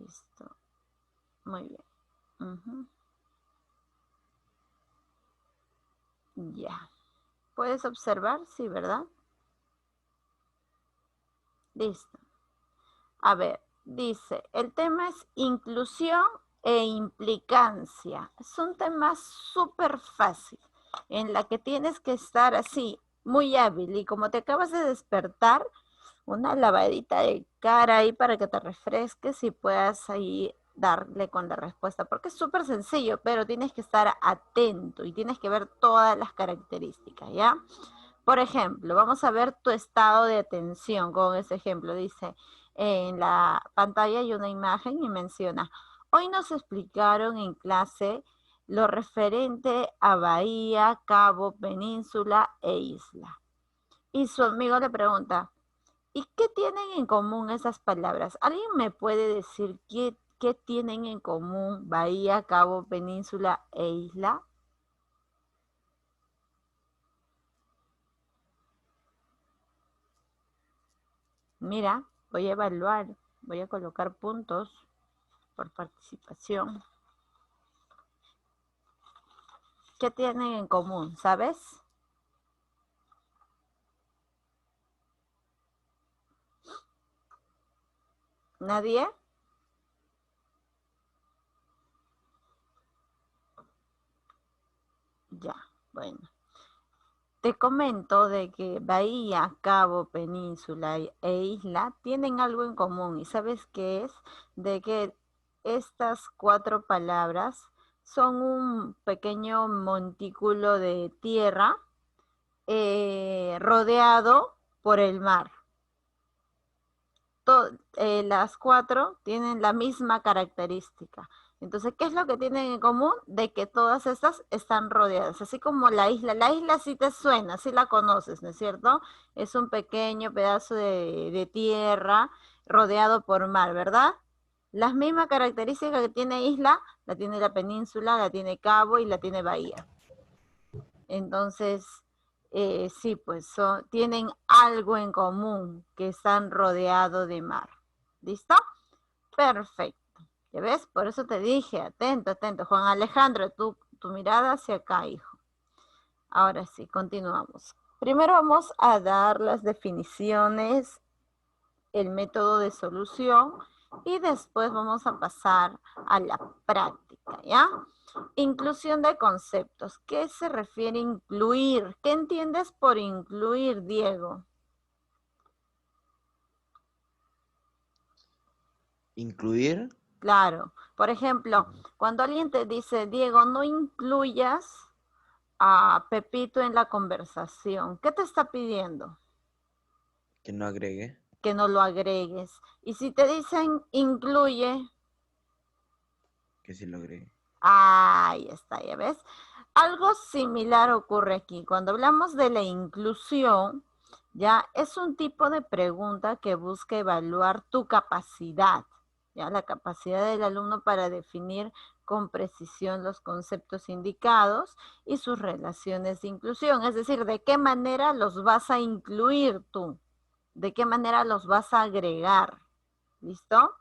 Listo. Muy bien. Ujú. Ya. ¿Puedes observar? Sí, ¿verdad? Listo. A ver, dice, el tema es inclusión e implicancia. Es un tema súper fácil, en la que tienes que estar así, muy hábil. Y como te acabas de despertar, una lavadita de cara ahí para que te refresques y puedas ahí darle con la respuesta, porque es súper sencillo, pero tienes que estar atento y tienes que ver todas las características, ¿ya? Por ejemplo, vamos a ver tu estado de atención con ese ejemplo. Dice, en la pantalla hay una imagen y menciona, hoy nos explicaron en clase lo referente a bahía, cabo, península e isla. Y su amigo le pregunta, ¿y qué tienen en común esas palabras? ¿Alguien me puede decir qué tienen en común bahía, cabo, península e isla? Mira, voy a evaluar, voy a colocar puntos por participación. ¿Qué tienen en común, sabes? ¿Nadie? Ya, bueno. Te comento de que bahía, cabo, península e isla tienen algo en común. ¿Y sabes qué es? De que estas cuatro palabras son un pequeño montículo de tierra rodeado por el mar. Las cuatro tienen la misma característica. Entonces, ¿qué es lo que tienen en común? De que todas estas están rodeadas, así como la isla. La isla sí te suena, sí la conoces, ¿no es cierto? Es un pequeño pedazo de tierra rodeado por mar, ¿verdad? Las mismas características que tiene isla, la tiene la península, la tiene cabo y la tiene bahía. Entonces, sí, pues tienen algo en común, que están rodeados de mar. ¿Listo? Perfecto. ¿Ya ves? Por eso te dije, atento, atento. Juan Alejandro, tu mirada hacia acá, hijo. Ahora sí, continuamos. Primero vamos a dar las definiciones, el método de solución y después vamos a pasar a la práctica, ¿ya? Inclusión de conceptos. ¿Qué se refiere a incluir? ¿Qué entiendes por incluir, Diego? Incluir. Claro. Por ejemplo, cuando alguien te dice, Diego, no incluyas a Pepito en la conversación, ¿qué te está pidiendo? Que no agregue. Que no lo agregues. Y si te dicen incluye, Que sí lo agregue. ahí está, ya ves. Algo similar ocurre aquí. Cuando hablamos de la inclusión, ya es un tipo de pregunta que busca evaluar tu capacidad, ya la capacidad del alumno para definir con precisión los conceptos indicados y sus relaciones de inclusión. Es decir, de qué manera los vas a incluir tú, de qué manera los vas a agregar. ¿Listo?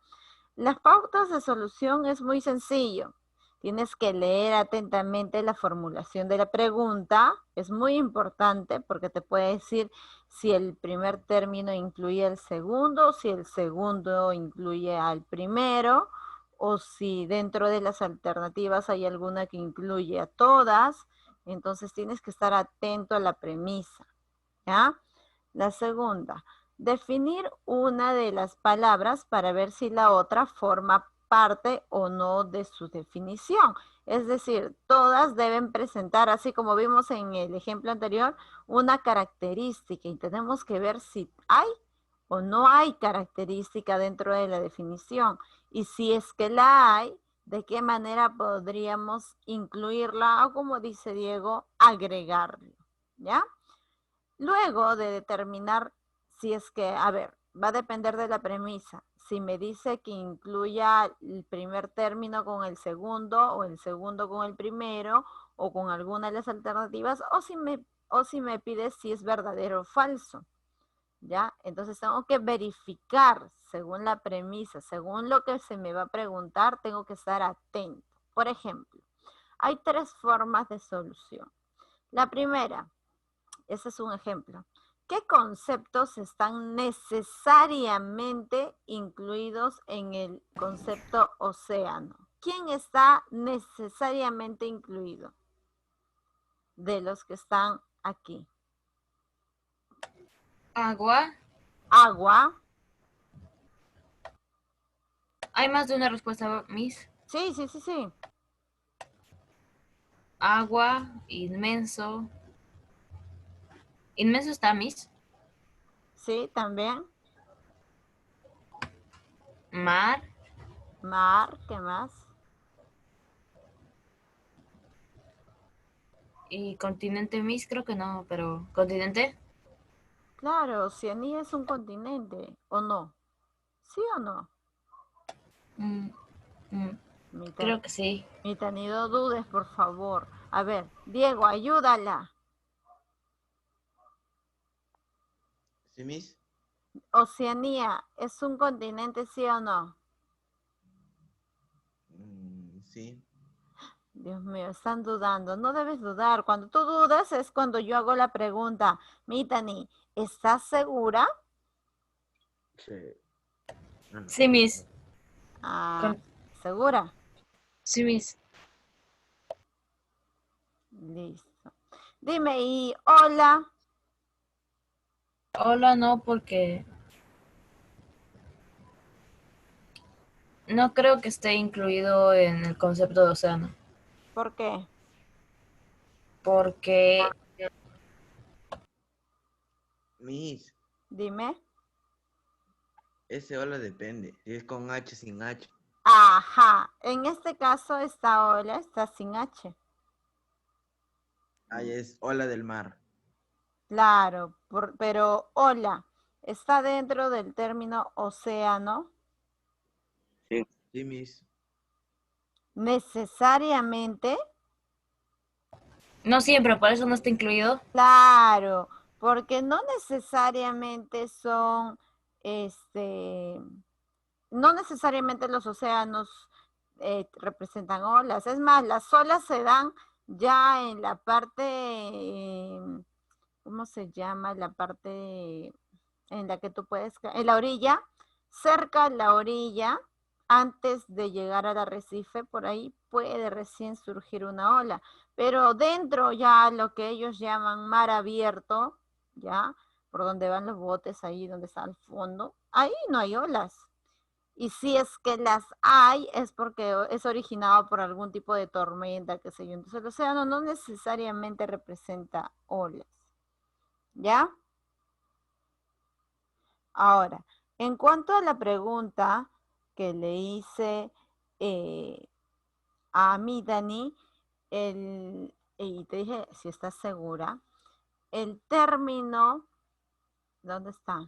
Las pautas de solución es muy sencillo. Tienes que leer atentamente la formulación de la pregunta. Es muy importante porque te puede decir si el primer término incluye el segundo, si el segundo incluye al primero, o si dentro de las alternativas hay alguna que incluye a todas. Entonces tienes que estar atento a la premisa, ¿ya? La segunda, definir una de las palabras para ver si la otra forma parte o no de su definición. Es decir, todas deben presentar, así como vimos en el ejemplo anterior, una característica y tenemos que ver si hay o no hay característica dentro de la definición. Y si es que la hay, ¿de qué manera podríamos incluirla o, como dice Diego, agregarla? ¿Ya? Luego de determinar si es que, a ver, va a depender de la premisa. Si me dice que incluya el primer término con el segundo o el segundo con el primero o con alguna de las alternativas o si me pide si es verdadero o falso. ¿ya? Entonces tengo que verificar según la premisa, según lo que se me va a preguntar, tengo que estar atento. Por ejemplo, hay 3 formas de solución. La primera, ese es un ejemplo. ¿Qué conceptos están necesariamente incluidos en el concepto océano? ¿Quién está necesariamente incluido de los que están aquí? Agua. Agua. Hay más de una respuesta, Miss. Sí, sí, sí, sí. Agua, inmenso. Inmenso está, Miss. Sí, también. Mar. Mar, ¿qué más? Y continente, Miss, creo que no, pero ¿continente? Claro, Oceanía es un continente, ¿o no? ¿Sí o no? Mm, mm, Mita, creo que sí. Mita, ni no dudes, por favor. A ver, Diego, ayúdala. ¿Sí, Miss? Oceanía, ¿es un continente, sí o no? Sí. Dios mío, están dudando. No debes dudar. Cuando tú dudas es cuando yo hago la pregunta. Mitani, ¿estás segura? Sí. No, no. Sí, Miss. Ah, ¿segura? Sí, Miss. Listo. Dime, y hola. Hola, no, porque no creo que esté incluido en el concepto de océano. ¿Por qué? Porque Miss, Dime. ese hola depende. Si es con H, sin H. Ajá. En este caso, esta hola está sin H. Ahí es hola del mar. Claro, pero hola, ¿está dentro del término océano? Sí. Sí, Miss. Necesariamente. no siempre, por eso no está incluido. Claro, porque no necesariamente son, no necesariamente los océanos representan olas. Es más, las olas se dan ya en la parte, ¿cómo se llama? La parte en la que tú puedes, en la orilla, cerca de la orilla, antes de llegar al arrecife, por ahí puede recién surgir una ola. Pero dentro ya lo que ellos llaman mar abierto, ya, por donde van los botes, ahí donde está el fondo, ahí no hay olas. Y si es que las hay, es porque es originado por algún tipo de tormenta, qué sé yo. Entonces el océano no necesariamente representa olas. ¿Ya? Ahora, en cuanto a la pregunta que le hice eh, a mí, Dani, y te dije si estás segura, el término, ¿dónde está?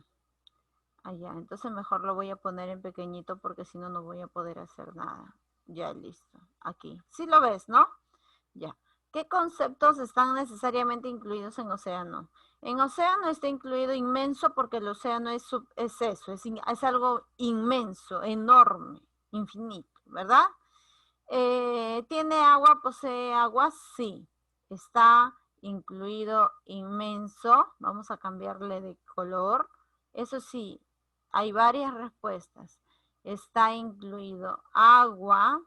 Allá, entonces mejor lo voy a poner en pequeñito porque si no, no voy a poder hacer nada. Ya, listo. Aquí. Sí lo ves, ¿no? Ya. ¿Qué conceptos están necesariamente incluidos en océano? En océano está incluido inmenso porque el océano es eso, es algo inmenso, enorme, infinito, ¿verdad? ¿Tiene agua, posee agua? Sí. Está incluido inmenso. Vamos a cambiarle de color. Eso sí, hay varias respuestas. Está incluido agua.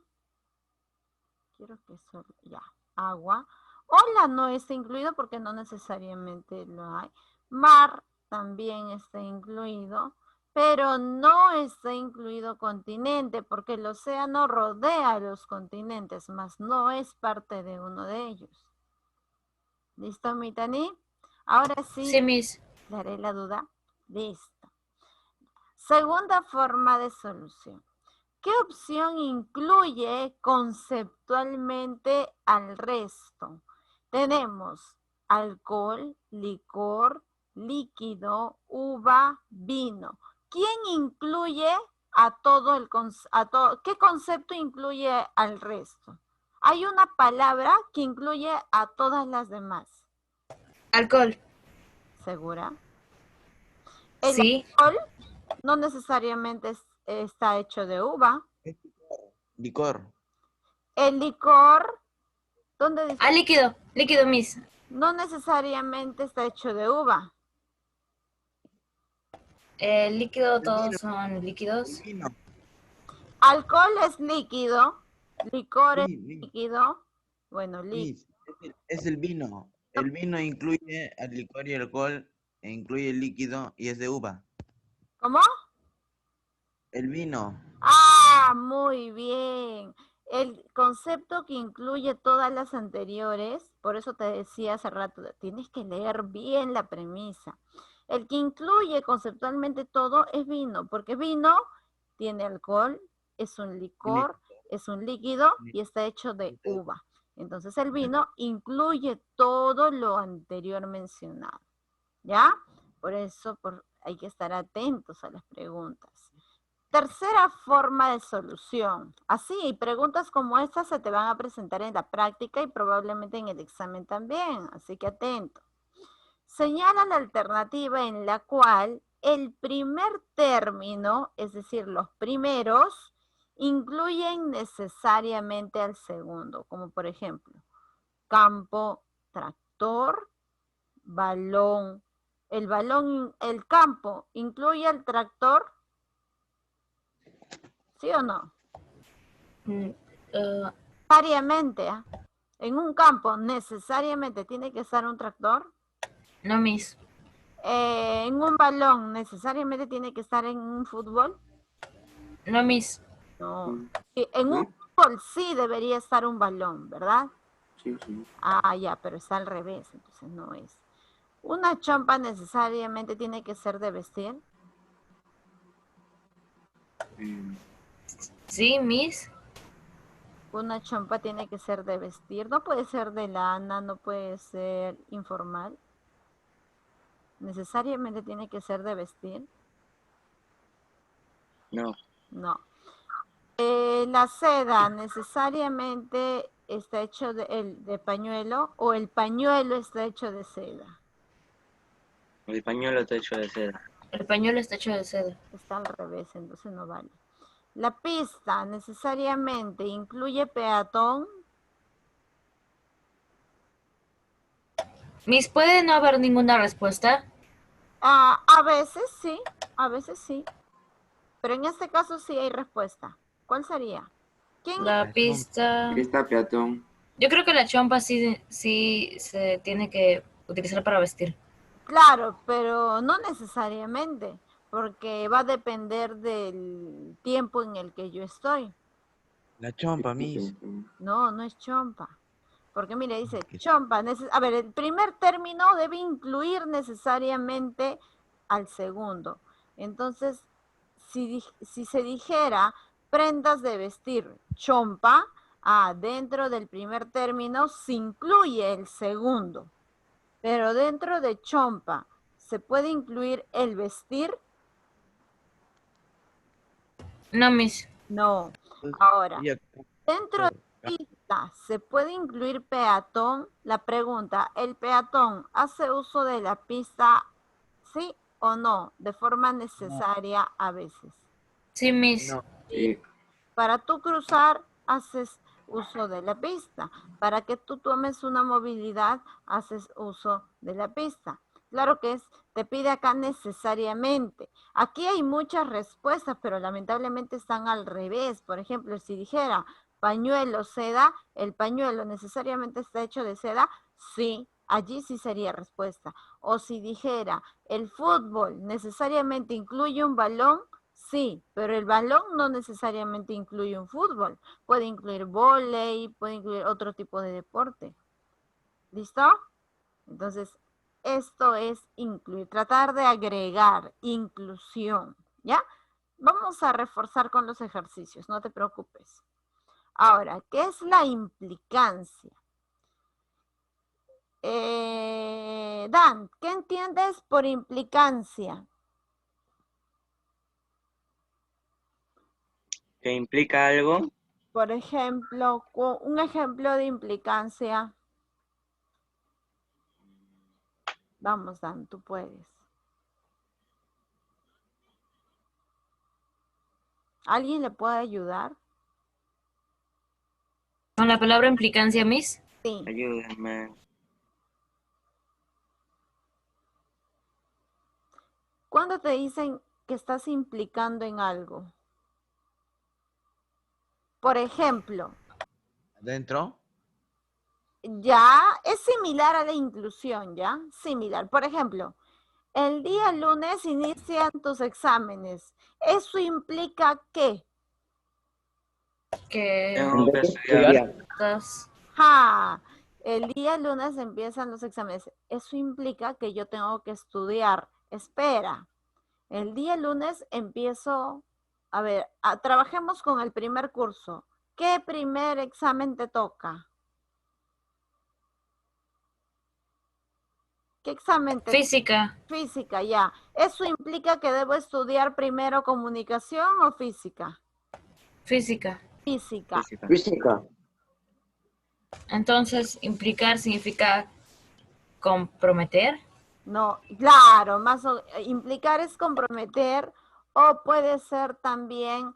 Quiero que solo, ya, agua. Hola no está incluido porque no necesariamente lo hay. Mar también está incluido, pero no está incluido continente porque el océano rodea los continentes, mas no es parte de uno de ellos. ¿Listo, Mitani? Ahora sí, Sí, Miss. le haré la duda. Listo. Segunda forma de solución. ¿Qué opción incluye conceptualmente al resto? Tenemos alcohol, licor, líquido, uva, vino. ¿Quién incluye a todo qué concepto incluye al resto? Hay una palabra que incluye a todas las demás. Alcohol. ¿Segura? El Sí. alcohol no necesariamente está hecho de uva. Licor. El licor, ¿dónde dice? Ah, líquido, líquido, Miss. No necesariamente está hecho de uva. El líquido, El vino. todos son líquidos. El vino. Alcohol es líquido, licor es Miss, líquido, bueno, líquido. es el vino. El vino incluye el licor y el alcohol, e incluye el líquido y es de uva. ¿Cómo? El vino. Ah, muy bien. El concepto que incluye todas las anteriores, por eso te decía hace rato, tienes que leer bien la premisa. El que incluye conceptualmente todo es vino, porque vino tiene alcohol, es un licor, es un líquido y está hecho de uva. Entonces el vino incluye todo lo anterior mencionado. ¿Ya? Por eso hay que estar atentos a las preguntas. Tercera forma de solución. Así, preguntas como estas se te van a presentar en la práctica y probablemente en el examen también, así que atento. Señala la alternativa en la cual el primer término, es decir, los primeros, incluyen necesariamente al segundo, como por ejemplo, campo, tractor, balón. El campo incluye al tractor, ¿sí o no? Necesariamente, ¿eh? En un campo necesariamente tiene que estar un tractor. No, Miss. En un balón necesariamente tiene que estar en un fútbol. No, Miss. No. En un fútbol sí debería estar un balón, ¿verdad? Sí, sí. Ah, ya, pero está al revés, entonces no es. ¿Una chompa necesariamente tiene que ser de vestir? Sí, Miss. Una chompa tiene que ser de vestir, no puede ser de lana, no puede ser informal. ¿Necesariamente tiene que ser de vestir? No. No. La seda necesariamente está hecho de pañuelo o el pañuelo está hecho de seda. El pañuelo está hecho de seda. El pañuelo está hecho de seda. Está al revés, entonces no vale. La pista necesariamente incluye peatón. Miss, ¿puede no haber ninguna respuesta? A veces sí, a veces sí. Pero en este caso sí hay respuesta. ¿Cuál sería? ¿Quién? La pista... Pista peatón. Yo creo que la chompa sí se tiene que utilizar para vestir. Claro, pero no necesariamente, porque va a depender del tiempo en el que yo estoy. La chompa, Miss. No, no es chompa. Porque mire, dice chompa. A ver, el primer término debe incluir necesariamente al segundo. Entonces, si se dijera prendas de vestir chompa, dentro del primer término se incluye el segundo. Pero dentro de chompa, ¿se puede incluir el vestir? No, Miss. No. Ahora, Ella- dentro de pista, ¿se puede incluir peatón? La pregunta, ¿el peatón hace uso de la pista, sí o no? De forma necesaria a veces. Sí, Miss. No. Sí. Para tú cruzar, haces uso de la pista. Para que tú tomes una movilidad, haces uso de la pista. Claro que te pide acá necesariamente. Aquí hay muchas respuestas, pero lamentablemente están al revés. Por ejemplo, si dijera pañuelo, seda, ¿el pañuelo necesariamente está hecho de seda? Sí, allí sí sería respuesta. O si dijera, ¿el fútbol necesariamente incluye un balón? Sí, pero el balón no necesariamente incluye un fútbol. Puede incluir vóley, puede incluir otro tipo de deporte. ¿Listo? Entonces, esto es incluir, tratar de agregar inclusión, ¿ya? Vamos a reforzar con los ejercicios, no te preocupes. Ahora, ¿qué es la implicancia? Dan, ¿qué entiendes por implicancia? ¿Que implica algo? Por ejemplo, un ejemplo de implicancia. Vamos, Dan, tú puedes. ¿Alguien le puede ayudar? ¿Con la palabra implicancia, Miss? Sí. Ayúdenme. ¿Cuándo te dicen que estás implicando en algo? Por ejemplo, ¿Adentro? ya es similar a la inclusión, ¿ya? Similar. Por ejemplo, el día lunes inician tus exámenes. ¿Eso implica qué? Que Tengo que estudiar. Ja, el día lunes empiezan los exámenes. Eso implica que yo tengo que estudiar. Espera, el día lunes empiezo, a ver, trabajemos con el primer curso. ¿Qué primer examen te toca? ¿Qué examen te física, Física, ya. ¿Eso implica que debo estudiar primero comunicación o física? física. Física. Física. Física. Entonces, implicar significa comprometer. No, claro, implicar es comprometer o puede ser también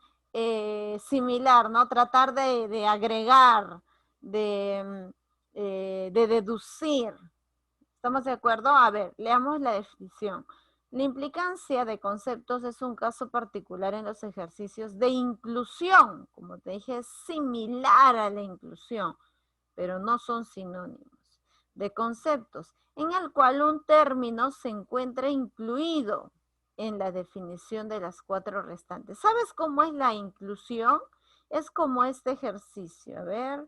similar, ¿no? Tratar de agregar, de deducir. ¿Estamos de acuerdo? A ver, leamos la definición. La implicancia de conceptos es un caso particular en los ejercicios de inclusión. Como te dije, es similar a la inclusión, pero no son sinónimos. De conceptos, en el cual un término se encuentra incluido en la definición de las 4 restantes. ¿Sabes cómo es la inclusión? Es como este ejercicio. A ver,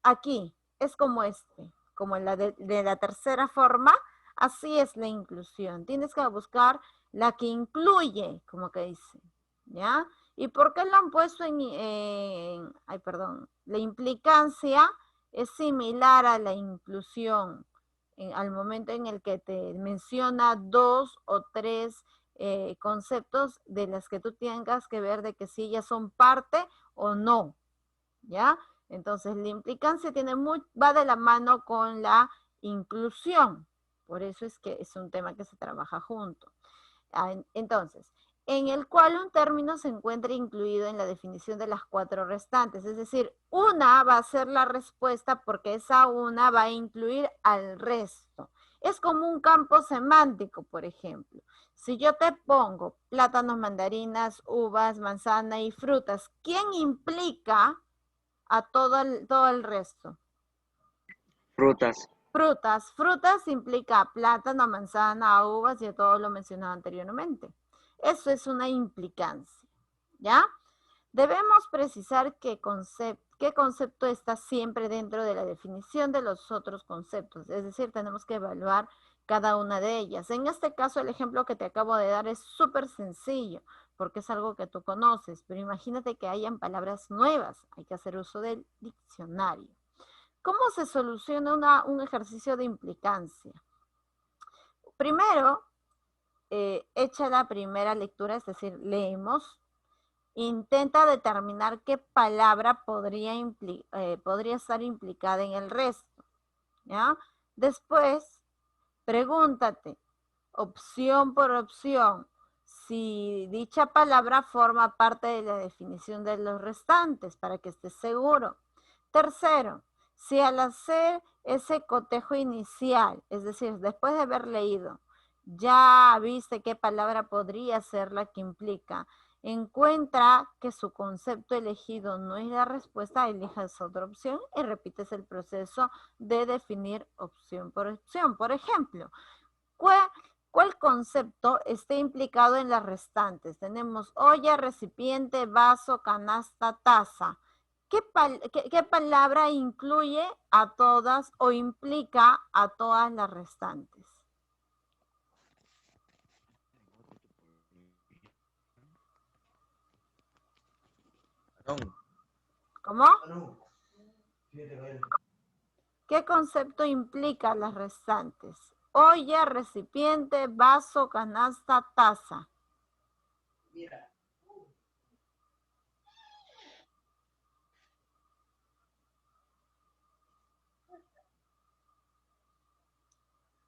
aquí, es como este, como en la de la tercera forma, así es la inclusión. Tienes que buscar la que incluye, como que dice, ¿ya? ¿Y por qué lo han puesto ay, perdón, la implicancia es similar a la inclusión, al momento en el que te menciona 2 o 3 conceptos de las que tú tengas que ver de que si ellas son parte o no, ¿ya? Entonces, la implicancia va de la mano con la inclusión. Por eso es que es un tema que se trabaja junto. Entonces, en el cual un término se encuentra incluido en la definición de las 4 restantes. Es decir, una va a ser la respuesta porque esa una va a incluir al resto. Es como un campo semántico, por ejemplo. Si yo te pongo plátanos, mandarinas, uvas, manzana y frutas, ¿quién implica a todo el resto? Frutas. Frutas. Frutas implica plátano, manzana, uvas y a todo lo mencionado anteriormente. Eso es una implicancia, ¿ya? Debemos precisar qué concepto está siempre dentro de la definición de los otros conceptos. Es decir, tenemos que evaluar cada una de ellas. En este caso, el ejemplo que te acabo de dar es súper sencillo, porque es algo que tú conoces, pero imagínate que hayan palabras nuevas. Hay que hacer uso del diccionario. ¿Cómo se soluciona un ejercicio de implicancia? Primero, echa la primera lectura, es decir, leemos. Intenta determinar qué palabra podría estar implicada en el resto, ¿ya? Después, pregúntate, opción por opción, si dicha palabra forma parte de la definición de los restantes, para que estés seguro. Tercero, si al hacer ese cotejo inicial, es decir, después de haber leído, ya viste qué palabra podría ser la que implica, encuentra que su concepto elegido no es la respuesta, elijas otra opción y repites el proceso de definir opción por opción. Por ejemplo, ¿cuál concepto está implicado en las restantes? Tenemos olla, recipiente, vaso, canasta, taza. ¿Qué palabra incluye a todas o implica a todas las restantes? ¿Cómo? ¿Qué concepto implica las restantes? Olla, recipiente, vaso, canasta, taza.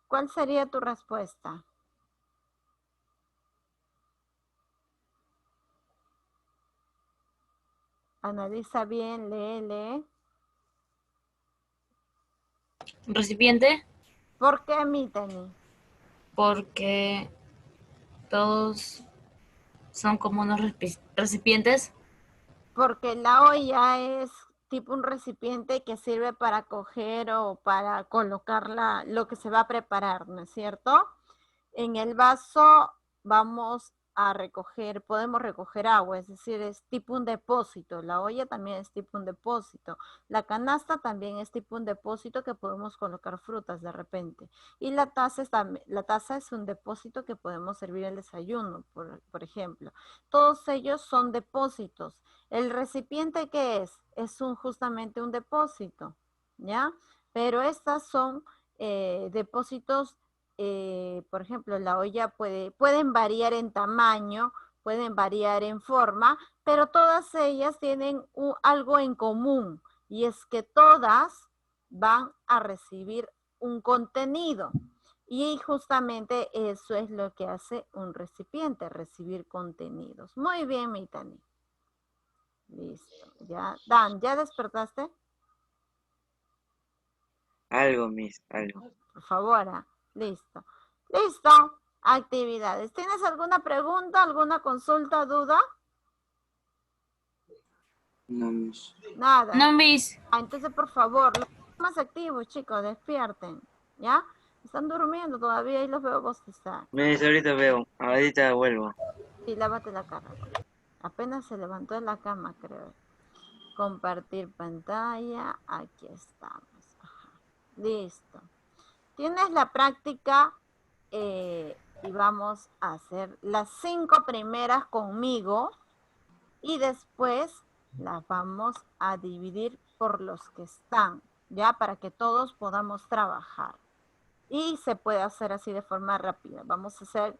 ¿Cuál sería tu respuesta? Analiza bien, lee. Recipiente, ¿Por qué, Mitani? porque todos son como unos recipientes. Porque la olla es tipo un recipiente que sirve para coger o para colocar lo que se va a preparar, ¿no es cierto? En el vaso vamos a recoger, podemos recoger agua, es decir, es tipo un depósito. La olla también es tipo un depósito. La canasta también es tipo un depósito que podemos colocar frutas de repente. Y la taza es un depósito que podemos servir el desayuno, por ejemplo. Todos ellos son depósitos. ¿El recipiente qué es? Es justamente un depósito, ¿ya? Pero estas son depósitos, por ejemplo, la olla pueden variar en tamaño, pueden variar en forma, pero todas ellas tienen algo en común, y es que todas van a recibir un contenido. Y justamente eso es lo que hace un recipiente, recibir contenidos. Muy bien, Mitani. Listo. Ya, Dan, ¿ya despertaste? Algo, Miss, algo. Por favor. Listo. Listo. Actividades. ¿Tienes alguna pregunta, alguna consulta, duda? No, Miss. Nada. No, Miss. Entonces, por favor, los más activos, chicos, despierten. ¿Ya? Están durmiendo todavía y los veo bostezar. Miss, ahorita veo. Ahorita vuelvo. Sí, lávate la cara. Apenas se levantó de la cama, creo. Compartir pantalla. Aquí estamos. Ajá. Listo. Tienes la práctica y vamos a hacer las 5 primeras conmigo y después las vamos a dividir por los que están, ya, para que todos podamos trabajar. Y se puede hacer así de forma rápida. Vamos a hacer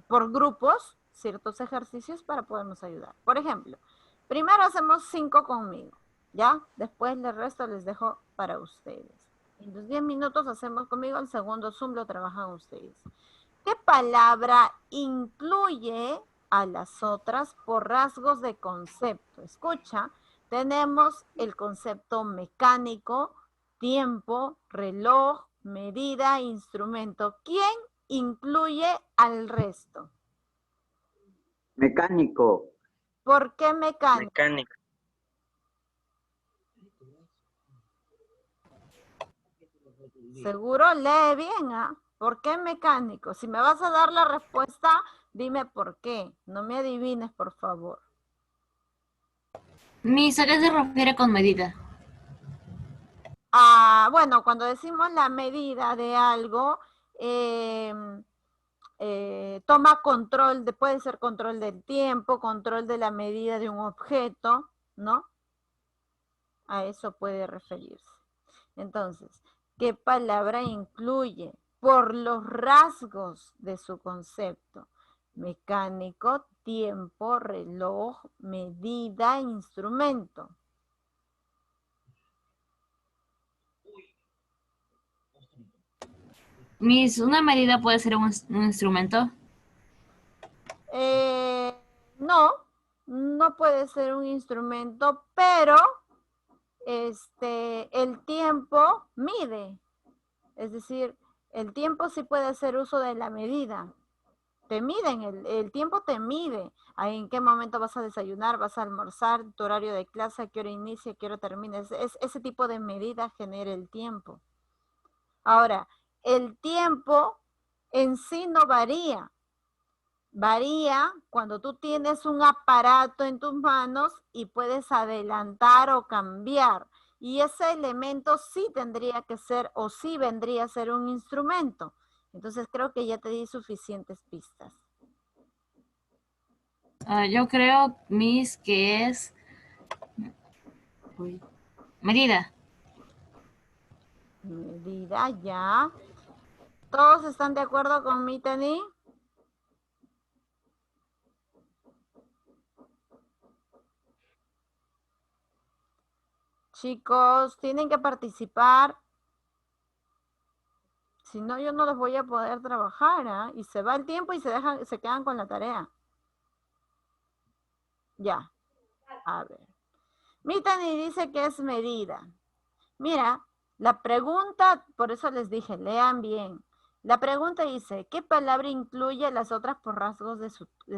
por grupos ciertos ejercicios para podernos ayudar. Por ejemplo, primero hacemos 5 conmigo, ¿ya? Después el resto les dejo para ustedes. En los 10 minutos hacemos conmigo, el segundo Zoom lo trabajan ustedes. ¿Qué palabra incluye a las otras por rasgos de concepto? Escucha, tenemos el concepto mecánico, tiempo, reloj, medida, instrumento. ¿Quién incluye al resto? Mecánico. ¿Por qué mecánico? Mecánico. Seguro lee bien, ¿ah? ¿Por qué mecánico? Si me vas a dar la respuesta, dime por qué. No me adivines, por favor. Miss, ¿a qué se refiere con medida? Bueno, cuando decimos la medida de algo, toma control, puede ser control del tiempo, control de la medida de un objeto, ¿no? A eso puede referirse. Entonces, ¿qué palabra incluye por los rasgos de su concepto? Mecánico, tiempo, reloj, medida, instrumento. Miss, ¿una medida puede ser un instrumento? No, no puede ser un instrumento, pero el tiempo mide. Es decir, el tiempo sí puede hacer uso de la medida. Te miden, el tiempo te mide. ¿En qué momento vas a desayunar, vas a almorzar, tu horario de clase, a qué hora inicia, a qué hora termina? Ese tipo de medida genera el tiempo. Ahora, el tiempo en sí no varía. Varía cuando tú tienes un aparato en tus manos y puedes adelantar o cambiar. Y ese elemento sí tendría que ser o sí vendría a ser un instrumento. Entonces creo que ya te di suficientes pistas. Yo creo, Miss, que es medida. Medida ya. ¿Todos están de acuerdo con mí, Tani? Chicos, tienen que participar. Si no, yo no los voy a poder trabajar, ¿eh? Y se va el tiempo y se quedan con la tarea. Ya. A ver. Mitani dice que es medida. Mira, la pregunta, por eso les dije, lean bien. La pregunta dice, ¿qué palabra incluye las otras por rasgos de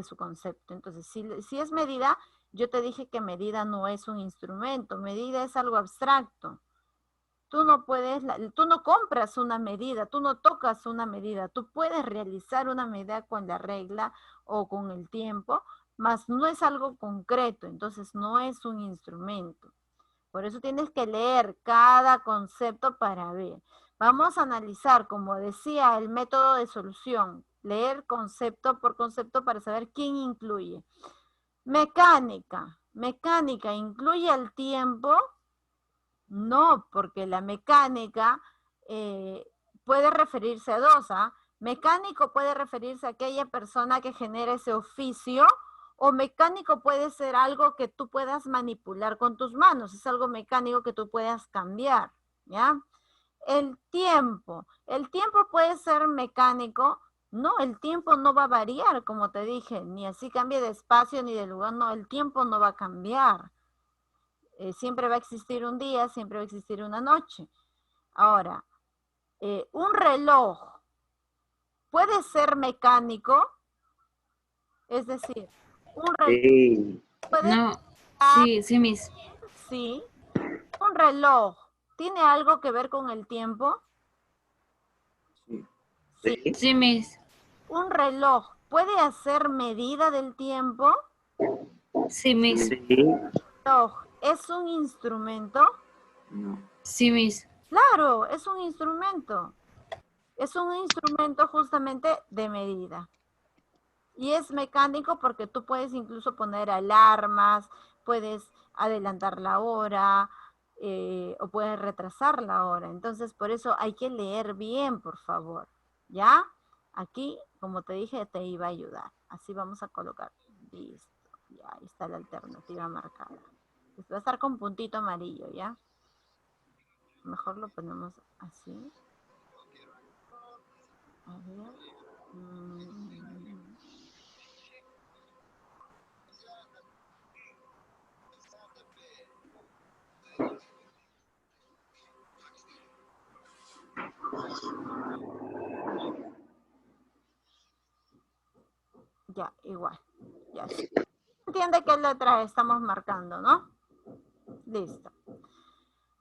su concepto? Entonces, si es medida, yo te dije que medida no es un instrumento, medida es algo abstracto. Tú no compras una medida, tú no tocas una medida, tú puedes realizar una medida con la regla o con el tiempo, mas no es algo concreto, entonces no es un instrumento. Por eso tienes que leer cada concepto para ver. Vamos a analizar, como decía, el método de solución. Leer concepto por concepto para saber quién incluye. Mecánica. Mecánica incluye el tiempo. No, porque la mecánica puede referirse a dos. Mecánico puede referirse a aquella persona que genera ese oficio, o mecánico puede ser algo que tú puedas manipular con tus manos, es algo mecánico que tú puedas cambiar, ¿ya? El tiempo puede ser mecánico, no, el tiempo no va a variar, como te dije, ni así cambie de espacio ni de lugar, no, el tiempo no va a cambiar. Siempre va a existir un día, siempre va a existir una noche. Ahora, un reloj puede ser mecánico, es decir, un reloj Sí. puede No, sí, Miss. sí, un reloj tiene algo que ver con el tiempo. Sí, Sí, Miss. un reloj puede hacer medida del tiempo. Sí, Miss. Sí. Reloj es un instrumento. Sí, Miss. Claro, es un instrumento. Es un instrumento justamente de medida. Y es mecánico porque tú puedes incluso poner alarmas, puedes adelantar la hora o puedes retrasar la hora. Entonces, por eso hay que leer bien, por favor. ¿Ya? Aquí, como te dije, te iba a ayudar. Así vamos a colocar. Listo. Ya, ahí está la alternativa marcada. Va a estar con puntito amarillo, ¿ya? Mejor lo ponemos así. A ver. Ya, igual. Ya. Entiende qué letra estamos marcando, ¿no? Listo.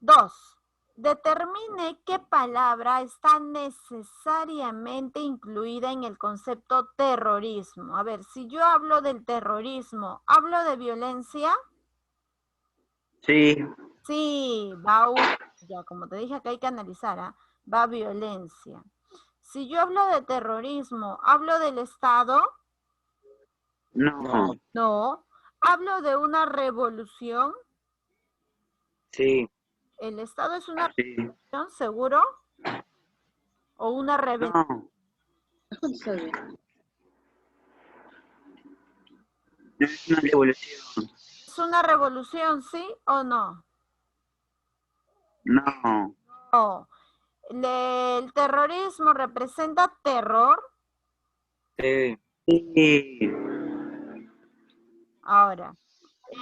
2. Determine qué palabra está necesariamente incluida en el concepto terrorismo. A ver, si yo hablo del terrorismo, ¿hablo de violencia? Sí. Sí, va ya, como te dije, acá hay que analizar, va violencia. Si yo hablo de terrorismo, ¿hablo del Estado? No. No. ¿Hablo de una revolución? Sí. ¿El Estado es una Sí. revolución, seguro? ¿O una rebelión? No. No es una revolución. ¿Es una revolución, sí o no? No. No. ¿El terrorismo representa terror? Sí. Sí. Ahora,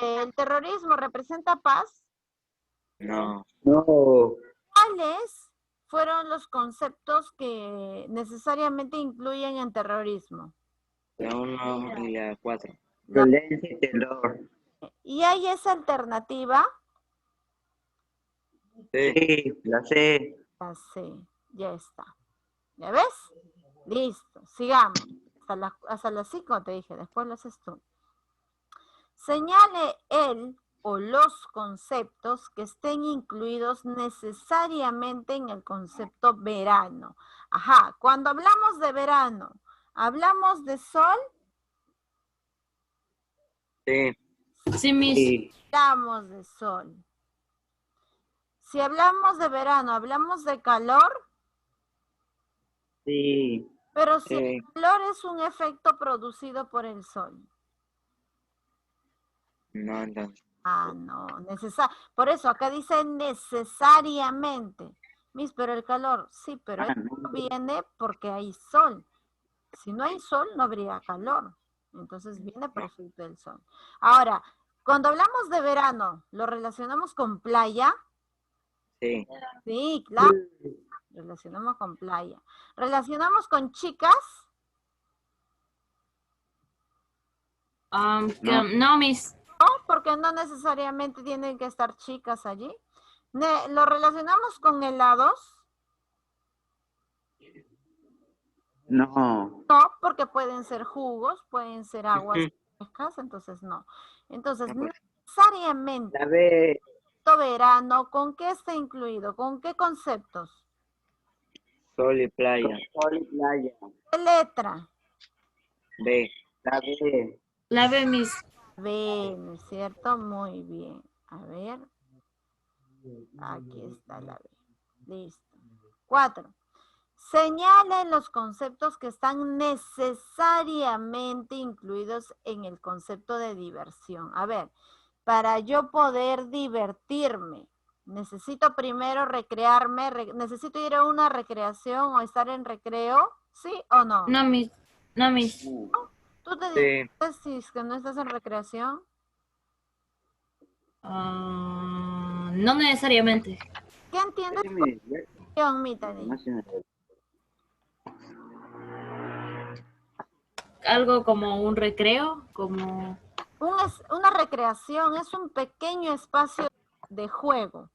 ¿el terrorismo representa paz? No. No. ¿Cuáles fueron los conceptos que necesariamente incluyen en terrorismo? La 1 y la 4. Violencia y terror. ¿Y hay esa alternativa? Sí. Sí, la sé. Ya sé, ya está. ¿Ya ves? Listo, sigamos. Hasta las 5 te dije, después lo haces tú. Señale el o los conceptos que estén incluidos necesariamente en el concepto verano. Ajá, cuando hablamos de verano, ¿hablamos de sol? Sí. Sí, Miss. Sí. Hablamos de sol. Si hablamos de verano, ¿hablamos de calor? Sí. Pero si Sí. el calor es un efecto producido por el sol. No, entonces. No, por eso acá dice necesariamente. Pero el calor, sí, pero Ah, esto no. viene porque hay sol. Si no hay sol, no habría calor. Entonces viene por efecto del sol. Ahora, Cuando hablamos de verano, ¿lo relacionamos con playa? Sí. Sí, claro. Relacionamos con playa. ¿Relacionamos con chicas? No, Miss. Porque no necesariamente tienen que estar chicas allí. ¿Lo relacionamos con helados? No. No, porque pueden ser jugos, pueden ser aguas frescas, entonces no. Entonces, no necesariamente La B. verano, ¿con qué está incluido? ¿Con qué conceptos? Sol y playa. Sol y playa. ¿Qué letra? B. La B. La B, Miss. B, ¿no es cierto? Muy bien. A ver. Aquí está la B. Listo. 4. Señalen los conceptos que están necesariamente incluidos en el concepto de diversión. A ver, para yo poder divertirme, necesito primero recrearme, necesito ir a una recreación o estar en recreo, ¿sí o no? No, Miss. No, Miss. ¿Tú te Sí. dices si es que no estás en recreación? No necesariamente. ¿Qué entiendes Sí, por mi- recreación, Mitani? no sé. Algo como un recreo, como... Una recreación es un pequeño espacio de juego.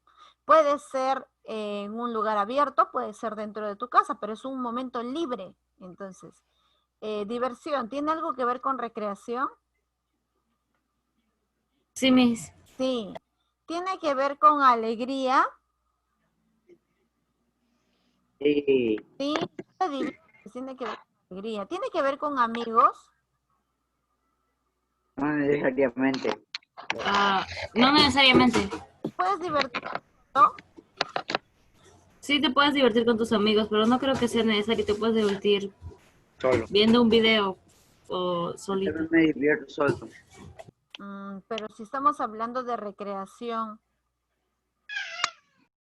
Puede ser en un lugar abierto, puede ser dentro de tu casa, pero es un momento libre. Entonces, diversión, ¿tiene algo que ver con recreación? Sí, Miss. Sí. ¿Tiene que ver con alegría? Sí. Sí. Tiene que ver con alegría. ¿Tiene que ver con amigos? No necesariamente. No necesariamente. ¿Puedes divertirte? Sí te puedes divertir con tus amigos, pero no creo que sea necesario. Te puedes divertir Solo. viendo un video o solito. Yo me divierto solo. Pero si estamos hablando de recreación,